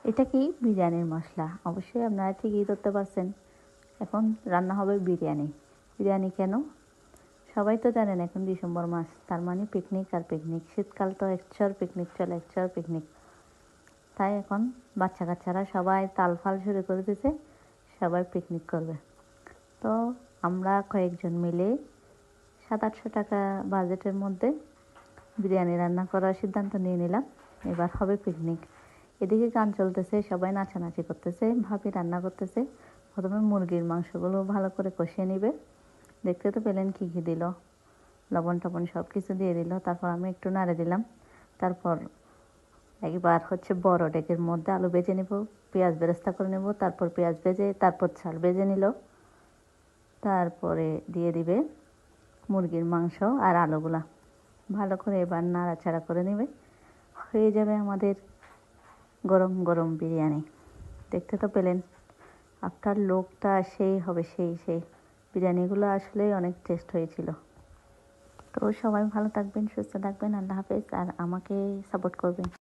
এটা কি বিরিয়ানির মশলা, অবশ্যই আপনারা ঠিকই ধরতে পারছেন। এখন রান্না হবে বিরিয়ানি। বিরিয়ানি কেন? সবাই তো জানেন এখন ডিসেম্বর মাস, তার মানে পিকনিক আর পিকনিক। শীতকাল তো একচর পিকনিক চলে, একচর পিকনিক। তাই এখন বাচ্চা কাচ্চারা সবাই তালফাল শুরু করে দিয়েছে, সবাই পিকনিক করবে। তো আমরা কয়েকজন মিলে 700-800 টাকা বাজেটের মধ্যে বিরিয়ানি রান্না করার সিদ্ধান্ত নিয়ে নিলাম। এবার হবে পিকনিক। এদিকে গান চলতেছে, সবাই নাচানাচি করতেছে, ভাবি রান্না করতেছে। প্রথমে মুরগির মাংসগুলো ভালো করে কষিয়ে নিবে। দেখতে তো পেলেন কী কী দিল, লবণ টবণ সব কিছু দিয়ে দিল। তারপর আমি একটু নাড়ে দিলাম। তারপর একবার বড় ডেকের মধ্যে আলু ভেজে নেব, পেঁয়াজ বেরেস্তা করে নেব। তারপর পেঁয়াজ ভেজে তারপর চাল ভেজে নিল। তারপরে দিয়ে দিবে মুরগির মাংস আর আলুগুলা। ভালো করে এবার নাড়াচাড়া করে নেবে। হয়ে যাবে আমাদের গরম গরম বিরিয়ানি। দেখতে তো পেলেন, আফটার লোকটা সেই হবে, সেই বিরিয়ানিগুলো আসলেই অনেক টেস্ট হয়েছিল। তো সবাই ভালো থাকবেন, সুস্থ থাকবেন। আল্লাহ হাফেজ। আর আমাকে সাপোর্ট করবেন।